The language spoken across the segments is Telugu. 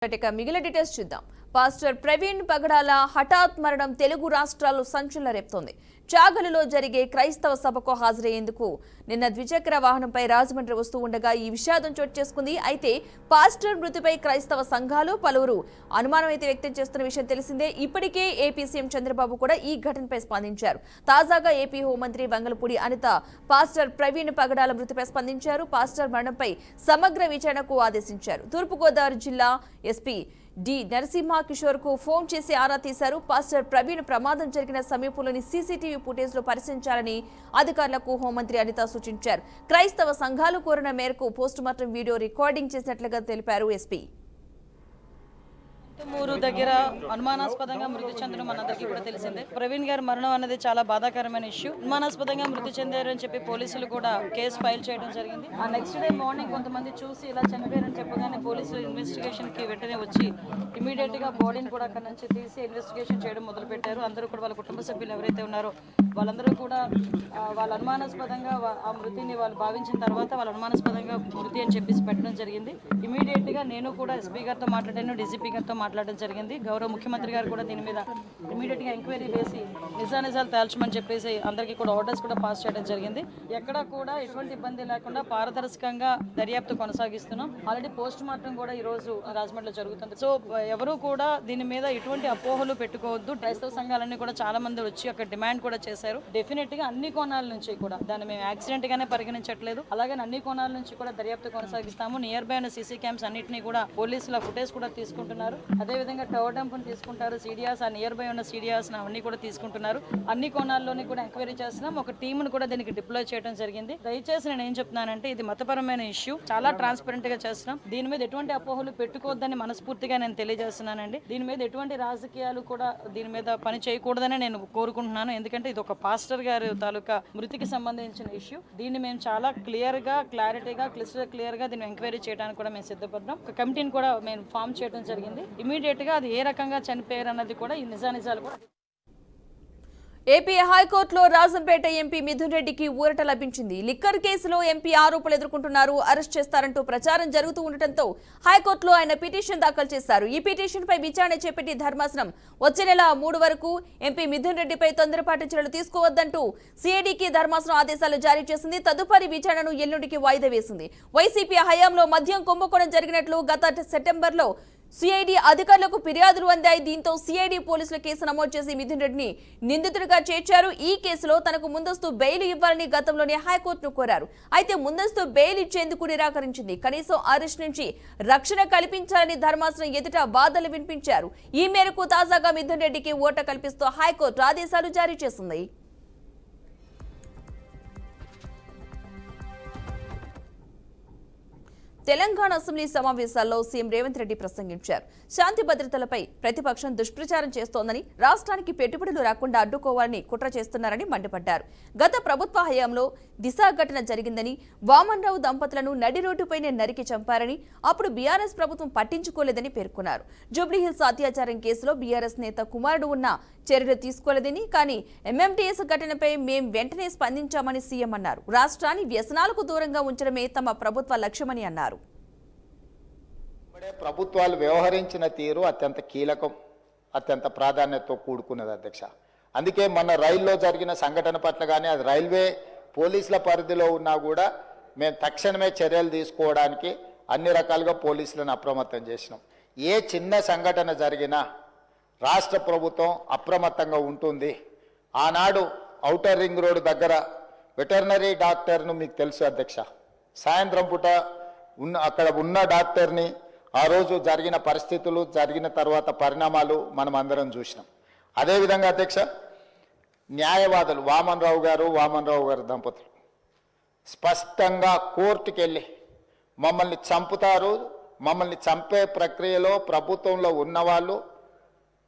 మిగిలిన డీటెయిల్స్ చూద్దాం. పాస్టర్ ప్రవీణ్ పగడాల హఠాత్ మరణం తెలుగు రాష్ట్రాల్లో సంచలనం రేపుతోంది. చాగలులో జరిగే క్రైస్తవ సభకు హాజరయ్యేందుకు నిన్న ద్విచక్ర వాహనంపై రాజమండ్రి వస్తూ ఉండగా ఈ విషాదం చోటు చేసుకుంది. అయితే పాస్టర్ మృతిపై క్రైస్తవ సంఘాలు పలువురు అనుమానం అయితే వ్యక్తం చేస్తున్న విషయం తెలిసిందే. ఇప్పటికే ఏపీ సీఎం చంద్రబాబు కూడా ఈ ఘటనపై స్పందించారు. తాజాగా ఏపీ హోంమంత్రి వంగలపూడి అనిత పాస్టర్ ప్రవీణ్ పగడాల మృతిపై స్పందించారు. పాస్టర్ మరణంపై సమగ్ర విచారణకు ఆదేశించారు. తూర్పుగోదావరి జిల్లా ఎస్పీ డి నరసింహ కిషోర్ కు ఫోన్ చేసి ఆరా తీశారు. పాస్టర్ ప్రవీణ్ ప్రమాదం జరిగిన సమీపంలోని సీసీటీవీ ఫుటేజ్ లో పరిశీలించాలని అధికారులకు హోంమంత్రి అనిత సూచించారు. క్రైస్తవ సంఘాలు కోరిన మేరకు పోస్టుమార్టం వీడియో రికార్డింగ్ చేసినట్లుగా తెలిపారు ఎస్పీ. మూరు దగ్గర అనుమానాస్పదంగా మృతి చెందడం మనందరికీ కూడా తెలిసిందే. ప్రవీణ్ గారి మరణం అనేది చాలా బాధాకరమైన ఇష్యూ. అనుమానాస్పదంగా మృతి చెందారు అని చెప్పి పోలీసులు కూడా కేసు ఫైల్ చేయడం జరిగింది. ఆ నెక్స్ట్ డే మార్నింగ్ కొంతమంది చూసి ఇలా చనిపోయారని చెప్పగానే పోలీసులు ఇన్వెస్టిగేషన్ కి వెంటనే వచ్చి ఇమీడియట్ గా బాడీని కూడా అక్కడ నుంచి తీసి ఇన్వెస్టిగేషన్ చేయడం మొదలు పెట్టారు. అందరూ కూడా వాళ్ళ కుటుంబ సభ్యులు ఎవరైతే ఉన్నారో వాళ్ళందరూ కూడా వాళ్ళ అనుమానాస్పదంగా ఆ మృతిని వాళ్ళు భావించిన తర్వాత వాళ్ళ అనుమానాస్పదంగా మృతి అని చెప్పేసి పెట్టడం జరిగింది. ఇమీడియట్ గా నేను కూడా ఎస్పీ గారితో మాట్లాడాను, డీజీపీ గారితో మాట్లాడడం జరిగింది. గౌరవ ముఖ్యమంత్రి గారు కూడా దీని మీద ఇమీడియట్ గా ఎంక్వైరీ వేసి నిజానిజాలు తేల్చమని చెప్పేసి అందరికీ కూడా ఆర్డర్స్ కూడా పాస్ చేయడం జరిగింది. ఎక్కడ కూడా ఎటువంటి ఇబ్బంది లేకుండా పారదర్శకంగా దర్యాప్తు కొనసాగిస్తున్నాం. ఆల్రెడీ పోస్ట్ మార్టం కూడా ఈ రోజు రాజమండ్రిలో జరుగుతుంది. సో ఎవరు కూడా దీని మీద ఎటువంటి అపోహలు పెట్టుకోవద్దు. క్రైస్తవ సంఘాలన్నీ కూడా చాలా మంది వచ్చి అక్కడ డిమాండ్ కూడా చేశారు. డెఫినెట్ గా అన్ని కోణాల నుంచి కూడా దాన్ని మేము యాక్సిడెంట్ గానే పరిగణించట్లేదు. అలాగే అన్ని కోణాల నుంచి కూడా దర్యాప్తు కొనసాగిస్తాము. నియర్ బై ఉన్న సీసీ క్యామ్స్ అన్నింటినీ కూడా పోలీసుల ఫుటేజ్ కూడా తీసుకుంటున్నారు. అదేవిధంగా టవర్ డంప్ తీసుకుంటారు, సీడియాస్ ఆ నియర్ బై ఉన్న సీడియాస్ అవన్నీ కూడా తీసుకుంటున్నారు. అన్ని కోణాల్లోని కూడా ఎంక్వైరీ చేస్తున్నాం. ఒక టీంను కూడా దీనికి డిప్లాయ్ చేయడం జరిగింది. దయచేసి నేను ఏం చెప్తున్నానంటే ఇది మతపరమైన ఇష్యూ, చాలా ట్రాన్స్పరెంట్ గా చేస్తున్నాం. దీని మీద ఎటువంటి అపోహలు పెట్టుకోవద్దని మనస్ఫూర్తిగా నేను తెలియజేస్తున్నానండి. దీని మీద ఎటువంటి రాజకీయాలు కూడా దీని మీద పని చేయకూడదని నేను కోరుకుంటున్నాను. ఎందుకంటే ఇది ఒక పాస్టర్ గారి తాలూకా మృతికి సంబంధించిన ఇష్యూ. దీన్ని మేము చాలా క్లారిటీగా క్లియర్ గా దీన్ని ఎంక్వైరీ చేయడానికి కూడా మేము సిద్ధపడ్డాం. ఒక కమిటీని కూడా మేము ఫామ్ చేయడం జరిగింది. ఇమీడియట్ గా అది ఏ రకంగా చనిపోయారు అన్నది కూడా ఈ నిజానిజాలు కూడా. ఏపీ హైకోర్టులో రాజంపేట ఎంపీ మిథున్ రెడ్డికి ఊరట లభించింది. లిక్కర్ కేసులో ఎంపీ ఆరోపణలు ఎదుర్కొంటున్నారు, అరెస్ట్ చేస్తారంటూ ప్రచారం జరుగుతూ ఉండటంతో హైకోర్టులో ఆయన పిటిషన్ దాఖలు చేశారు. ఈ పిటిషన్ పై విచారణ చేపట్టి ధర్మాసనం వచ్చే నెల 3 వరకు ఎంపీ మిథున్ రెడ్డిపై తొందరపాటు చర్యలు తీసుకోవద్దంటూ సిఐడికి ధర్మాసనం ఆదేశాలు జారీ చేసింది. తదుపరి విచారణను ఎల్లుండికి వాయిదా వేసింది. వైసీపీ హయాంలో మద్యం కుంభకోణం జరిగినట్లు గత సెప్టెంబర్లో సిఐడి అధికారులకు ఫిర్యాదులు అందాయి. దీంతో సిఐడి పోలీసులు కేసు నమోదు చేసి మిథున్ రెడ్డిని నిందితుడిగా చేర్చారు. ఈ కేసులో తనకు ముందస్తు బెయిల్ ఇవ్వాలని గతంలోనే హైకోర్టును కోరారు. అయితే ముందస్తు బెయిల్ ఇచ్చేందుకు నిరాకరించింది. కనీసం అరెస్ట్ నుంచి రక్షణ కల్పించాలని ధర్మాసనం ఎదుట వాదనలు వినిపించారు. ఈ మేరకు తాజాగా మిథున్ రెడ్డికి ఓట కల్పిస్తూ హైకోర్టు ఆదేశాలు జారీ చేసింది. తెలంగాణ అసెంబ్లీ సమావేశాల్లో సీఎం రేవంత్ రెడ్డి ప్రసంగించారు. శాంతి భద్రతలపై ప్రతిపక్షం దుష్ప్రచారం చేస్తోందని, రాష్ట్రానికి పెట్టుబడులు రాకుండా అడ్డుకోవాలని కుట్ర చేస్తున్నారని మండిపడ్డారు. గత ప్రభుత్వ హయాంలో దిశ ఘటన జరిగిందని, వామన్రావు దంపతులను నడి రోడ్డుపైనే నరికి చంపారని, అప్పుడు బీఆర్ఎస్ ప్రభుత్వం పట్టించుకోలేదని పేర్కొన్నారు. జూబ్లీహిల్స్ అత్యాచారం కేసులో బీఆర్ఎస్ నేత కుమారుడు ఉన్న చర్యలు తీసుకోలేదని, కానీ ఎంఎంటీఎస్ ఘటనపై మేం వెంటనే స్పందించామని సీఎం అన్నారు. రాష్ట్రాన్ని వ్యసనాలకు దూరంగా ఉంచడమే తమ ప్రభుత్వ లక్ష్యమని అన్నారు. ప్రభుత్వాలు వ్యవహరించిన తీరు అత్యంత కీలకం, అత్యంత ప్రాధాన్యతతో కూడుకున్నది అధ్యక్ష. అందుకే మన రైల్లో జరిగిన సంఘటన పట్ల కానీ అది రైల్వే పోలీసుల పరిధిలో ఉన్నా కూడా మేము తక్షణమే చర్యలు తీసుకోవడానికి అన్ని రకాలుగా పోలీసులను అప్రమత్తం చేసినాం. ఏ చిన్న సంఘటన జరిగినా రాష్ట్ర ప్రభుత్వం అప్రమత్తంగా ఉంటుంది. ఆనాడు ఔటర్ రింగ్ రోడ్డు దగ్గర వెటర్నరీ డాక్టర్ను మీకు తెలుసు అధ్యక్ష, సాయంత్రం పూట అక్కడ ఉన్న డాక్టర్ని ఆ రోజు జరిగిన పరిస్థితులు, జరిగిన తర్వాత పరిణామాలు మనం అందరం చూసినాం. అదేవిధంగా అధ్యక్ష, న్యాయవాదులు వామన్రావు గారు దంపతులు స్పష్టంగా కోర్టుకు వెళ్ళి మమ్మల్ని చంపుతారు, మమ్మల్ని చంపే ప్రక్రియలో ప్రభుత్వంలో ఉన్నవాళ్ళు,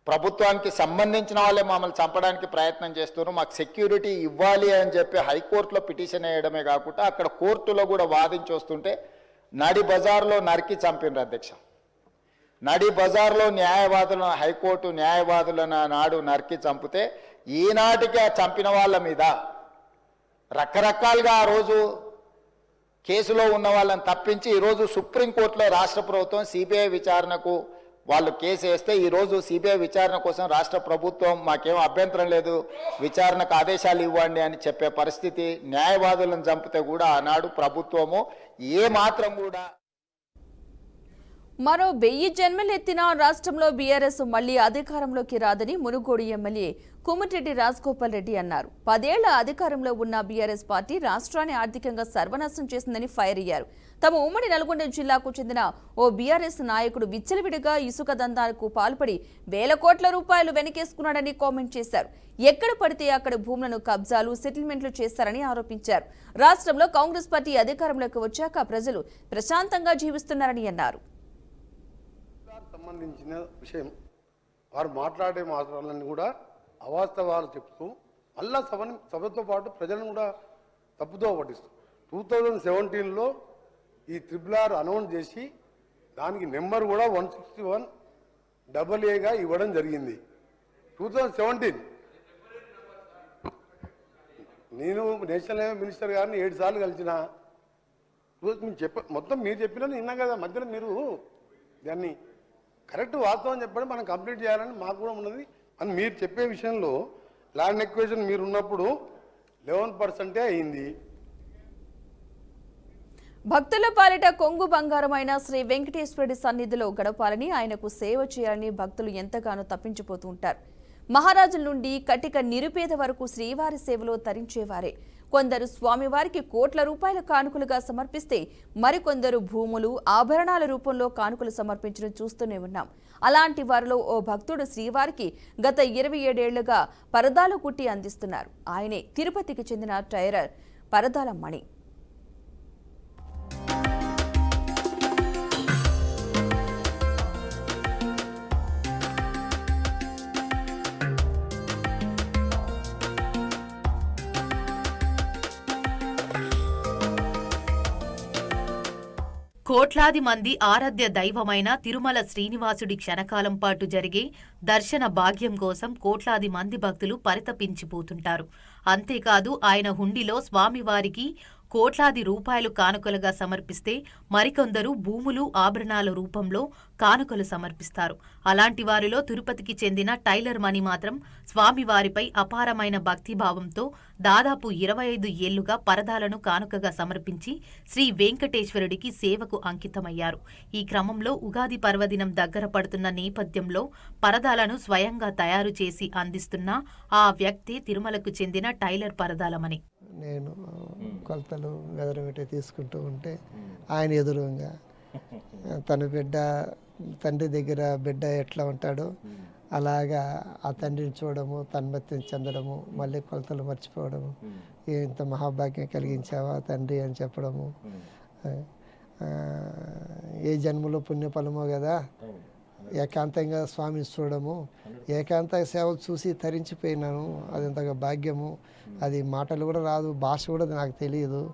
ప్రభుత్వానికి సంబంధించిన వాళ్ళే మమ్మల్ని చంపడానికి ప్రయత్నం చేస్తున్నారు, మాకు సెక్యూరిటీ ఇవ్వాలి అని చెప్పి హైకోర్టులో పిటిషన్ వేయడమే కాకుండా అక్కడ కోర్టులో కూడా వాదించి వస్తుంటే నడి బజార్లో నరికి చంపినారు అధ్యక్ష. నడి బజార్లో న్యాయవాదులను, హైకోర్టు న్యాయవాదులను నాడు నరికి చంపితే ఈనాటికి ఆ చంపిన వాళ్ళ మీద రకరకాలుగా ఆ రోజు కేసులో ఉన్న వాళ్ళని తప్పించి ఈరోజు సుప్రీంకోర్టులో రాష్ట్ర ప్రభుత్వం సిబిఐ విచారణకు వాళ్ళు కేసు వేస్తే ఈరోజు సిబిఐ విచారణ కోసం రాష్ట్ర ప్రభుత్వం మాకేం అభ్యంతరం లేదు, విచారణకు ఆదేశాలు ఇవ్వండి అని చెప్పే పరిస్థితి, న్యాయవాదులను చంపితే కూడా ఆనాడు ప్రభుత్వము ఏ మాత్రం కూడా. మరో 1000 జన్మలెత్తినా రాష్ట్రంలో బీఆర్ఎస్ మళ్లీ అధికారంలోకి రాదని మునుగోడు ఎమ్మెల్యే కోమటిరెడ్డి రాజగోపాల్ రెడ్డి అన్నారు. 10 ఏళ్ల అధికారంలో ఉన్న బీఆర్ఎస్ పార్టీ రాష్ట్రాన్ని ఆర్థికంగా సర్వనాశనం చేసిందని ఫైర్ అయ్యారు. తమ ఉమ్మడి నల్గొండ జిల్లాకు చెందిన ఓ బీఆర్ఎస్ నాయకుడు విచ్చలవిడిగా ఇసుక దందాలకు పాల్పడి వేల కోట్ల రూపాయలు వెనకేసుకున్నాడని కామెంట్ చేశారు. ఎక్కడ పడితే అక్కడ భూములను కబ్జాలు, సెటిల్మెంట్లు చేశారని ఆరోపించారు. రాష్ట్రంలో కాంగ్రెస్ పార్టీ అధికారంలోకి వచ్చాక ప్రజలు ప్రశాంతంగా జీవిస్తున్నారని అన్నారు. సంబంధించిన విషయం వారు మాట్లాడే మాటలన్నీ కూడా అవాస్తవాలు చెప్తూ మళ్ళా సభతో పాటు ప్రజలను కూడా తప్పుదో పట్టిస్తూ 2017లో ఈ RRR అనౌన్స్ చేసి దానికి నెంబర్ కూడా 161AA ఇవ్వడం జరిగింది. 2017 నేను నేషనల్ హైవే మినిస్టర్ గారిని 7 సార్లు కలిసిన. మొత్తం మీరు చెప్పినా విన్నా కదా, మధ్యలో మీరు దాన్ని కరెక్ట్ వాస్తవం చెప్పండి, మనం కంప్లీట్ చేయాలని మాకు కూడా ఉన్నది అని మీరు చెప్పే విషయంలో ల్యాండ్ ఎక్విజిషన్ మీరు ఉన్నప్పుడు 11% అయింది. భక్తుల పాలిట కొంగు బంగారమైన శ్రీ వెంకటేశ్వరుడి సన్నిధిలో గడపాలని, ఆయనకు సేవ చేయాలని భక్తులు ఎంతగానో తప్పించిపోతూ ఉంటారు. మహారాజుల నుండి కటిక నిరుపేద వరకు శ్రీవారి సేవలో తరించేవారే. కొందరు స్వామివారికి కోట్ల రూపాయల కానుకలుగా సమర్పిస్తే మరికొందరు భూములు, ఆభరణాల రూపంలో కానుకలు సమర్పించడం చూస్తూనే ఉన్నాం. అలాంటి వారిలో ఓ భక్తుడు శ్రీవారికి గత 27 ఏళ్లుగా పరదాలు కుట్టి అందిస్తున్నారు. ఆయనే తిరుపతికి చెందిన టైలర్ పరదాల మణి. కోట్లాది మంది ఆరాధ్య దైవమైన తిరుమల శ్రీనివాసుడి క్షణకాలం పాటు జరిగే దర్శన భాగ్యం కోసం కోట్లాది మంది భక్తులు పరితపించిపోతుంటారు. అంతేకాదు ఆయన హుండీలో స్వామివారికి కోట్లాది రూపాయలు కానుకలుగా సమర్పిస్తే మరికొందరు భూములు, ఆభరణాల రూపంలో కానుకలు సమర్పిస్తారు. అలాంటి వారిలో తిరుపతికి చెందిన టైలర్ మణి మాత్రం స్వామివారిపై అపారమైన భక్తిభావంతో దాదాపు 25 ఏళ్లుగా పరదాలను కానుకగా సమర్పించి శ్రీ వెంకటేశ్వరుడికి సేవకు అంకితమయ్యారు. ఈ క్రమంలో ఉగాది పర్వదినం దగ్గర పడుతున్న నేపథ్యంలో పరదాలను స్వయంగా తయారు చేసి అందిస్తున్న ఆ వ్యక్తి తిరుమలకు చెందిన టైలర్ పరదాల మణి. నేను కొలతలు మెజర్మెంట్ తీసుకుంటూ ఉంటే ఆయన ఎదురుగా తన బిడ్డ తండ్రి దగ్గర బిడ్డ ఎట్లా ఉంటాడో అలాగా ఆ తండ్రిని చూడము, తన్మత్యం చెందడము, మళ్ళీ కొలతలు మర్చిపోవడము, ఇంత మహాభాగ్యం కలిగించావా తండ్రి అని చెప్పడము, ఏ జన్మలో పుణ్యఫలమో కదా, ఏకాంతంగా స్వామిని చూడము, ఏకాంత సేవలు చూసి తరించిపోయినాను, అది ఇంతగా భాగ్యము, అది మాటలు కూడా రాదు, భాష కూడా నాకు తెలియదు,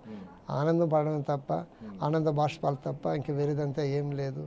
ఆనందం పడడం తప్ప, ఆనంద బాష్పాలు తప్ప ఇంక వేరేదంతా ఏం లేదు.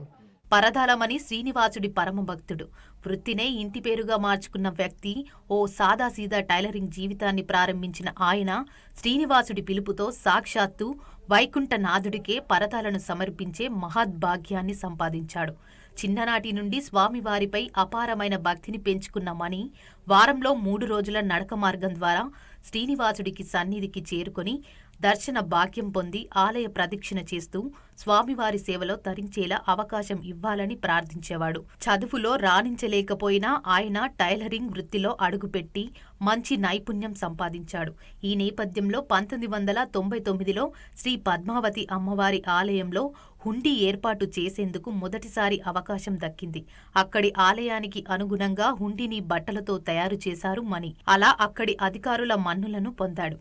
పరదాలమణి శ్రీనివాసుడి పరమ భక్తుడు. వృత్తినే ఇంటి పేరుగా మార్చుకున్న వ్యక్తి. ఓ సాదాసీదా టైలరింగ్ జీవితాన్ని ప్రారంభించిన ఆయన శ్రీనివాసుడి పిలుపుతో సాక్షాత్తు వైకుంఠనాథుడికే పరదాలను సమర్పించే మహద్భాగ్యాన్ని సంపాదించాడు. చిన్ననాటి నుండి స్వామివారిపై అపారమైన భక్తిని పెంచుకున్న మణి వారంలో 3 రోజుల నడక మార్గం ద్వారా శ్రీనివాసుడికి సన్నిధికి చేరుకొని దర్శన భాగ్యం పొంది ఆలయ ప్రదక్షిణ చేస్తూ స్వామివారి సేవలో తరించేలా అవకాశం ఇవ్వాలని ప్రార్థించేవాడు. చదువులో రాణించలేకపోయినా ఆయన టైలరింగ్ వృత్తిలో అడుగుపెట్టి మంచి నైపుణ్యం సంపాదించాడు. ఈ నేపథ్యంలో 1999లో శ్రీ పద్మావతి అమ్మవారి ఆలయంలో హుండీ ఏర్పాటు చేసేందుకు మొదటిసారి అవకాశం దక్కింది. అక్కడి ఆలయానికి అనుగుణంగా హుండీని బట్టలతో తయారు చేశారు మణి. అలా అక్కడి అధికారుల మన్నులను పొందాడు.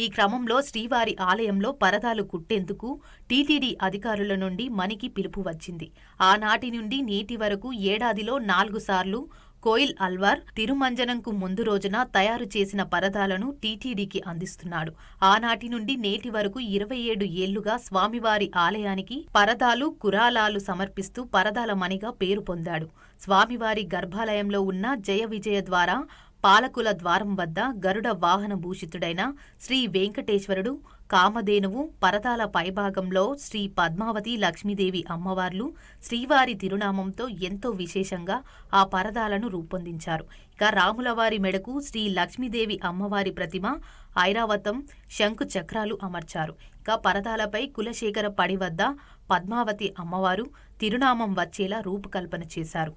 ఈ క్రమంలో శ్రీవారి ఆలయంలో పరదాలు కుట్టేందుకు టీటీడీ అధికారుల నుండి మణికి పిలుపు వచ్చింది. ఆనాటి నుండి నేటి వరకు ఏడాదిలో 4 సార్లు కోయిల్ అల్వార్ తిరుమంజనంకు ముందు రోజున తయారు చేసిన పరదాలను టీటీడీకి అందిస్తున్నాడు. ఆనాటి నుండి నేటి వరకు 27 ఏళ్లుగా స్వామివారి ఆలయానికి పరదాలు, కురాలాలు సమర్పిస్తూ పరదాల మణిగా పేరు పొందాడు. స్వామివారి గర్భాలయంలో ఉన్న జయ విజయ ద్వారా పాలకుల ద్వారం వద్ద గరుడ వాహన భూషితుడైన శ్రీ వెంకటేశ్వరుడు, కామధేనువు, పరదాల పైభాగంలో శ్రీ పద్మావతి లక్ష్మీదేవి అమ్మవార్లు శ్రీవారి తిరునామంతో ఎంతో విశేషంగా ఆ పరదాలను రూపొందించారు. ఇక రాములవారి మెడకు శ్రీ లక్ష్మీదేవి అమ్మవారి ప్రతిమ, ఐరావతం, శంకు చక్రాలు అమర్చారు. ఇక పరదాలపై కులశేఖర పడి వద్ద పద్మావతి అమ్మవారు తిరునామం వచ్చేలా రూపకల్పన చేశారు.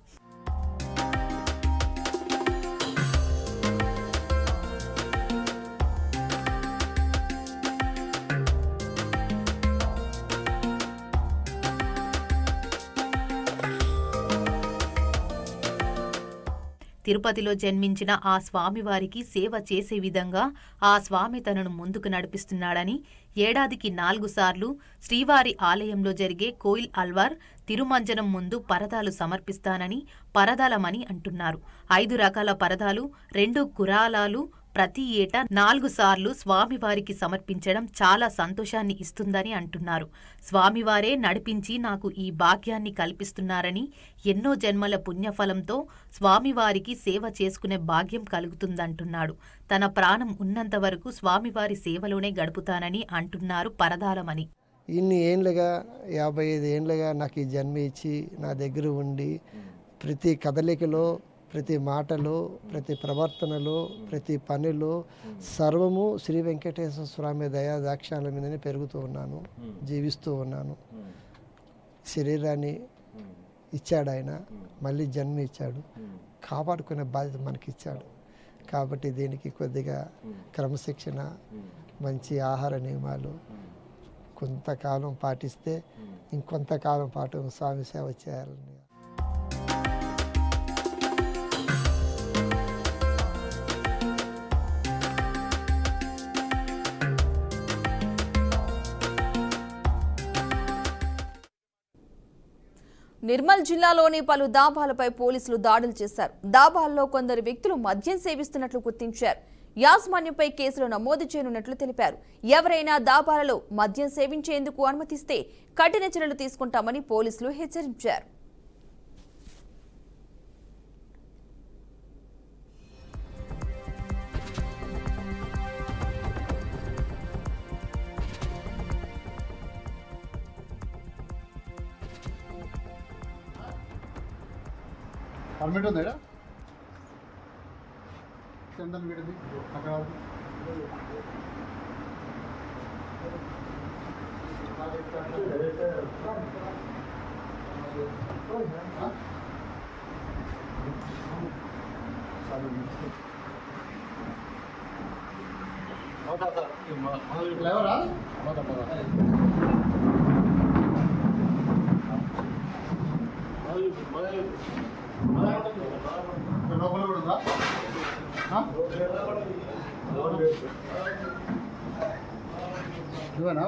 తిరుపతిలో జన్మించిన ఆ స్వామివారికి సేవ చేసే విధంగా ఆ స్వామి తనను ముందుకు నడిపిస్తున్నాడని, ఏడాదికి 4 సార్లు శ్రీవారి ఆలయంలో జరిగే కోయిల్ అల్వార్ తిరుమంజనం ముందు పరదాలు సమర్పిస్తానని పరదాలమని అంటున్నారు. 5 రకాల పరదాలు, 2 కురాలాలు ప్రతి ఏటా 4 సార్లు స్వామివారికి సమర్పించడం చాలా సంతోషాన్ని ఇస్తుందని అంటున్నారు. స్వామివారే నడిపించి నాకు ఈ భాగ్యాన్ని కల్పిస్తున్నారని, ఎన్నో జన్మల పుణ్యఫలంతో స్వామివారికి సేవ చేసుకునే భాగ్యం కలుగుతుందంటున్నాడు. తన ప్రాణం ఉన్నంత వరకు స్వామివారి సేవలోనే గడుపుతానని అంటున్నారు పరదాలమని. ఇన్ని ఏండ్లుగా 55 ఏండ్లుగా నాకు ఈ జన్మ ఇచ్చి నా దగ్గర ఉండి ప్రతి కదలికలో, ప్రతి మాటలో, ప్రతి ప్రవర్తనలో, ప్రతి పనిలో సర్వము శ్రీ వెంకటేశ్వర స్వామి దయా దాక్షాల మీదనే పెరుగుతూ ఉన్నాను, జీవిస్తూ ఉన్నాను. శరీరాన్ని ఇచ్చాడు ఆయన, మళ్ళీ జన్మ ఇచ్చాడు, కాపాడుకునే బాధ్యత మనకి ఇచ్చాడు. కాబట్టి దీనికి కొద్దిగా క్రమశిక్షణ, మంచి ఆహార నియమాలు కొంతకాలం పాటిస్తే ఇంకొంతకాలం పాటు స్వామి సేవ చేయాలని. నిర్మల్ జిల్లాలోని పలు దాబాలపై పోలీసులు దాడులు చేశారు. దాబాల్లో కొందరు వ్యక్తులు మద్యం సేవిస్తున్నట్లు గుర్తించారు. యాజమాన్యంపై కేసులు నమోదు చేయనున్నట్లు తెలిపారు. ఎవరైనా దాబాలలో మద్యం సేవించేందుకు అనుమతిస్తే కఠిన చర్యలు తీసుకుంటామని పోలీసులు హెచ్చరించారు. పర్మిట్ ఉందా చందన్ వీడిది అక్కడ ఎవరా లోపల కూడా ఉందా ఇవేనా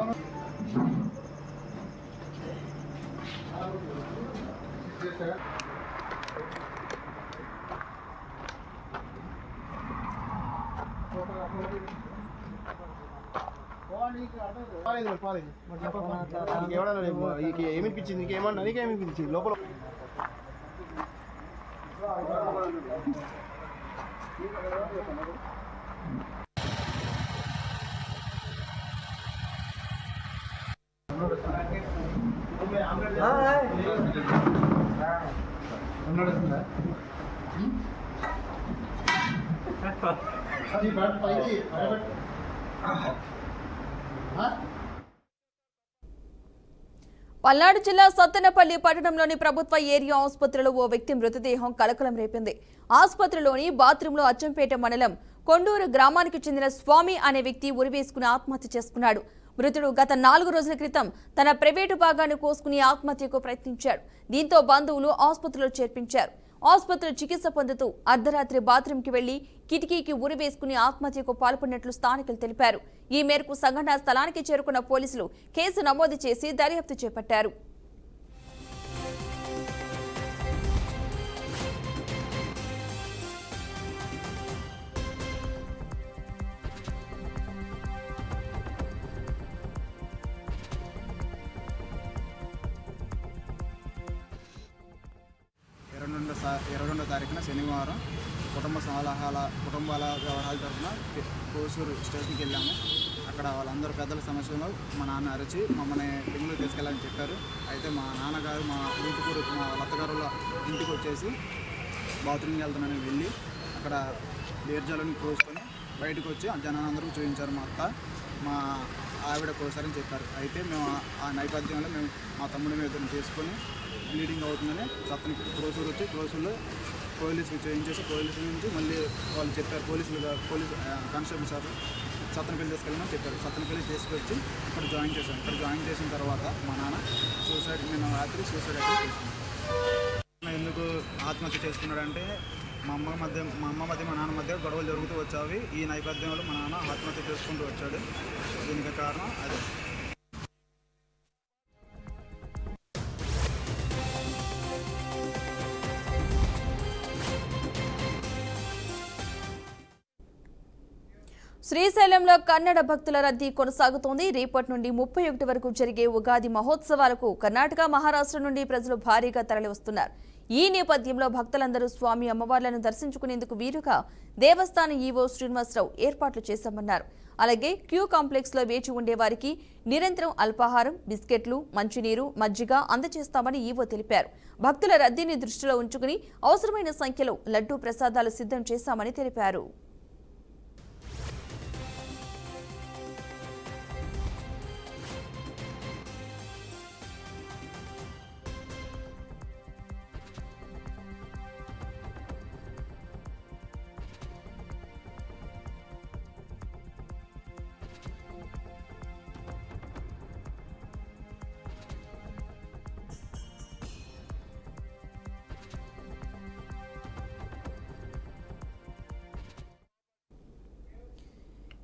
ఏమిపించింది నీకేమన్నా నీకేమిపించింది లోపల పైకి పల్నాడు జిల్లా సత్తెనపల్లి పట్టణంలోని ప్రభుత్వ ఏరియా ఆసుపత్రిలో ఓ వ్యక్తి మృతదేహం కలకలం రేపింది. ఆసుపత్రిలోని బాత్రూంలో అచ్చంపేట మండలం కొండూరు గ్రామానికి చెందిన స్వామి అనే వ్యక్తి ఉరివేసుకుని ఆత్మహత్య చేసుకున్నాడు. మృతుడు గత 4 రోజుల క్రితం తన ప్రైవేటు భాగాన్ని కోసుకుని ఆత్మహత్యకు ప్రయత్నించాడు. దీంతో బంధువులు ఆసుపత్రిలో చేర్పించారు. ఆసుపత్రిలో చికిత్స పొందుతూ అర్ధరాత్రి బాత్రూంకి వెళ్లి కిటికీకి ఉరివేసుకుని ఆత్మహత్యకు పాల్పడినట్లు స్థానికులు తెలిపారు. ఈ మేరకు సంఘటనా స్థలానికి చేరుకున్న పోలీసులు కేసు నమోదు చేసి దర్యాప్తు చేపట్టారు. 22వ తారీఖున శనివారం కుటుంబాల వ్యవహారాల తరఫున కోసూరు స్టేషన్కి వెళ్ళాము. అక్కడ వాళ్ళందరూ పెద్దల సమస్యలో మా నాన్న అరిచి మమ్మల్ని బెంగళూరు తీసుకెళ్ళాలని చెప్పారు. అయితే మా నాన్నగారు మా ఇంటికూరు మా లత్తగారుల ఇంటికి వచ్చేసి బాత్రూమ్కి వెళ్తానని వెళ్ళి అక్కడ బీర్జాలను కోసుకొని బయటకు వచ్చి జనాలందరూ చూపించారు. మా అత్త మా ఆవిడ కోసారని చెప్పారు. అయితే మేము ఆ నేపథ్యంలో మేము మా తమ్ముడి మీద చేసుకొని బ్లీడింగ్ అవుతుందని అతనికి క్రోసూరు వచ్చి క్రోసూరులో పోలీసులు చేయించేసి పోలీసుల నుంచి మళ్ళీ వాళ్ళు చెప్పారు. పోలీసు కానిస్టేబుల్ సార్ సత్తనపల్లి తీసుకెళ్ళమని చెప్పారు. సత్తనపల్లి తీసుకొచ్చి ఇక్కడ జాయిన్ చేశాను. ఇక్కడ జాయిన్ చేసిన తర్వాత మా నాన్న నిన్న రాత్రి సూసైడ్ అటెంప్ట్ చేసుకున్నాను. ఎందుకు ఆత్మహత్య చేసుకున్నాడంటే మా అమ్మ మధ్య మా నాన్న మధ్య గొడవలు జరుగుతూ వచ్చావి. ఈ నేపథ్యంలో మా నాన్న ఆత్మహత్య చేసుకుంటూ వచ్చాడు. దీనికి కారణం అదే. శ్రీశైలంలో కన్నడ భక్తుల రద్దీ కొనసాగుతోంది. రేపటి నుండి 31 వరకు జరిగే ఉగాది మహోత్సవాలకు కర్ణాటక, మహారాష్ట్ర నుండి ప్రజలు భారీగా తరలివస్తున్నారు. ఈ నేపథ్యంలో భక్తులందరూ స్వామి అమ్మవార్లను దర్శించుకునేందుకు వీలుగా దేవస్థానం ఈవో శ్రీనివాసరావు ఏర్పాట్లు చేశామన్నారు. అలాగే క్యూ కాంప్లెక్స్ లో వేచి ఉండే వారికి నిరంతరం అల్పాహారం, బిస్కెట్లు, మంచినీరు, మజ్జిగ అందజేస్తామని ఈవో తెలిపారు. భక్తుల రద్దీని దృష్టిలో ఉంచుకుని అవసరమైన సంఖ్యలో లడ్డూ ప్రసాదాలు సిద్ధం చేశామని తెలిపారు.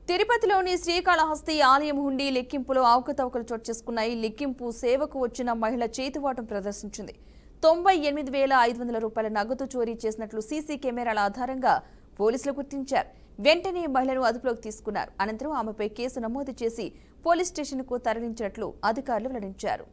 తిరుపతిలోని శ్రీకాళహస్తి ఆలయం హుండీ లెక్కింపులో అవకతవకలు చోటు చేసుకున్నాయి. లెక్కింపు సేవకు వచ్చిన మహిళ చేతివాటం ప్రదర్శించింది. 98,500 రూపాయల నగదు చోరీ చేసినట్లు సీసీ కెమెరాల ఆధారంగా పోలీసులు గుర్తించారు. వెంటనే మహిళను అదుపులోకి తీసుకున్నారు. అనంతరం ఆమెపై కేసు నమోదు చేసి పోలీస్ స్టేషన్కు తరలించినట్లు అధికారులు వెల్లడించారు.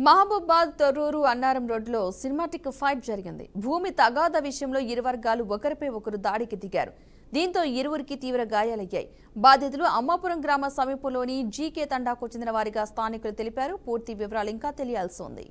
మహబూబాబాద్ తొర్రూరు అన్నారం రోడ్లో సినిమాటిక్ ఫైట్ జరిగింది. భూమి తగాదా విషయంలో ఇరు వర్గాలు ఒకరిపై ఒకరు దాడికి దిగారు. దీంతో ఇరువురికి తీవ్ర గాయాలయ్యాయి. బాధితులు అమ్మాపురం గ్రామ సమీపంలోని జీకే తండాకు చెందిన వారిగా స్థానికులు తెలిపారు. పూర్తి వివరాలు ఇంకా తెలియాల్సి ఉంది.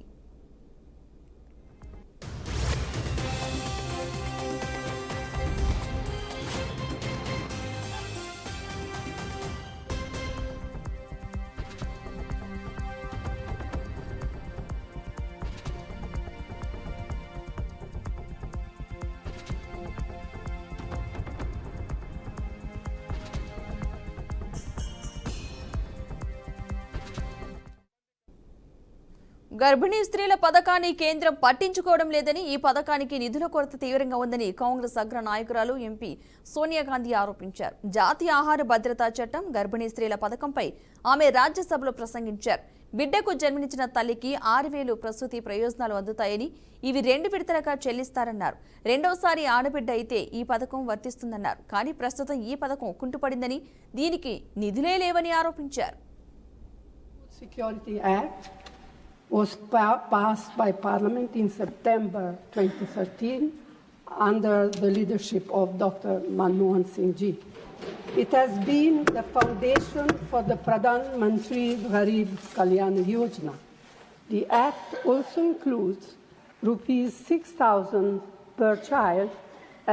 గర్భిణీ స్త్రీల పథకాన్ని కేంద్రం పట్టించుకోవడం లేదని, ఈ పథకానికి నిధుల కొరత తీవ్రంగా ఉందని కాంగ్రెస్ అగ్ర నాయకురాలు ఎంపీ సోనియా గాంధీ ఆరోపించారు. జాతీయ ఆహార భద్రతా చట్టం, గర్భిణీ స్త్రీల పథకంపై ఆమె రాజ్యసభలో ప్రసంగించారు. బిడ్డకు జన్మనిచ్చిన తల్లికి 6,000 ప్రసూతి ప్రయోజనాలు అందుతాయని, ఇవి 2 విడతలుగా చెల్లిస్తారన్నారు. రెండోసారి ఆడబిడ్డ అయితే ఈ పథకం వర్తిస్తుందన్నారు. కానీ ప్రస్తుతం ఈ పథకం కుంటుపడిందని, దీనికి నిధులే లేవని ఆరోపించారు. Was passed by Parliament in September 2013 under the leadership of Dr. Manmohan Singh Ji. It has been the foundation for the Pradhan Mantri Garib Kalyan Yojana. The Act also includes rupees 6,000 per child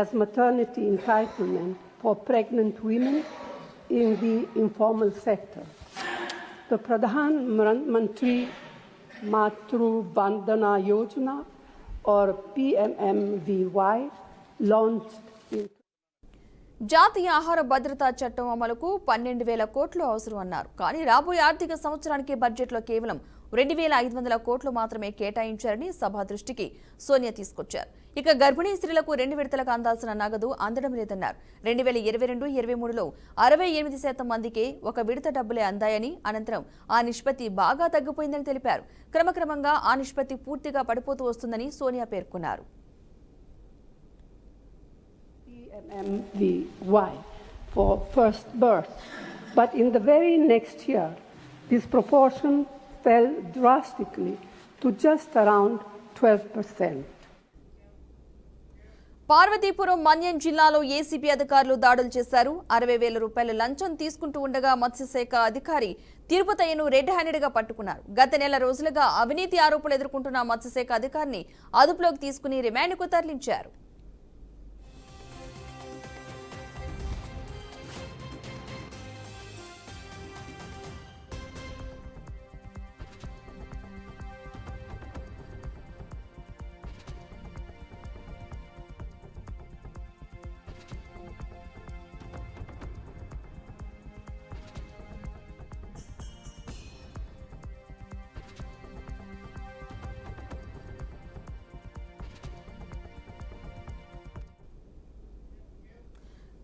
as maternity entitlement for pregnant women in the informal sector. The Pradhan Mantri Matru Vandana Yojana or PMMVY launched in జాతీయ ఆహార భద్రతా చట్టం అమలుకు 12,000 కోట్లు అవసరం అన్నారు. కానీ రాబోయే ఆర్థిక సంవత్సరానికి బడ్జెట్లో కేవలం 2,500 కోట్లు మాత్రమే కేటాయించారని సభ దృష్టికి సోనియా తీసుకొచ్చారు. ఇక గర్భిణీ స్త్రీలకు 2 విడతలకు అందాల్సిన నగదు అందడం లేదన్నారు. 2022-23లో 68% మందికి ఒక విడత డబ్బులే అందాయని, అనంతరం ఆ నిష్పత్తి బాగా తగ్గిపోయిందని తెలిపారు. క్రమక్రమంగా ఆ నిష్పత్తి పూర్తిగా పడిపోతూ వస్తుందని సోనియా పేర్కొన్నారు. MVY for first birth, but in the very next year, this proportion fell drastically to just around 12%. Parvathipuram Manyam జిల్లాలో ఏసీబీ అధికారులు దాడులు చేశారు. 60,000 రూపాయల లంచం తీసుకుంటూ ఉండగా మత్స్యశాఖ అధికారి తిరుపతయ్యను రెడ్ హ్యాండెడ్ గా పట్టుకున్నారు. గత నెల రోజులుగా అవినీతి ఆరోపణలు ఎదుర్కొంటున్న మత్స్యశాఖ అధికారిని అదుపులోకి తీసుకుని రిమాండ్కు తరలించారు.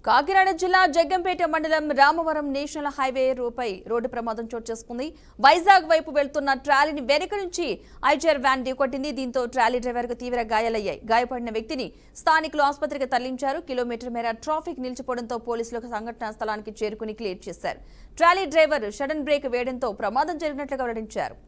కాకినాడ జిల్లా జగ్గంపేట మండలం రామవరం నేషనల్ హైవే పై రోడ్డు ప్రమాదం చోటు చేసుకుంది. వైజాగ్ వైపు వెళ్తున్న ట్రాలీని వెనుక నుంచి ఐచర్ వ్యాన్ ఢీకొట్టింది. దీంతో ట్రాలీ డ్రైవర్ కు తీవ్ర గాయాలయ్యాయి. గాయపడిన వ్యక్తిని స్థానికులు ఆసుపత్రికి తరలించారు. కిలోమీటర్ మేర ట్రాఫిక్ నిలిచిపోవడంతో పోలీసులు సంఘటనా స్థలానికి చేరుకుని క్లియర్ చేశారు. ట్రాలీ డ్రైవర్ సడన్ బ్రేక్ వేయడంతో ప్రమాదం జరిగినట్లుగా వెల్లడించారు.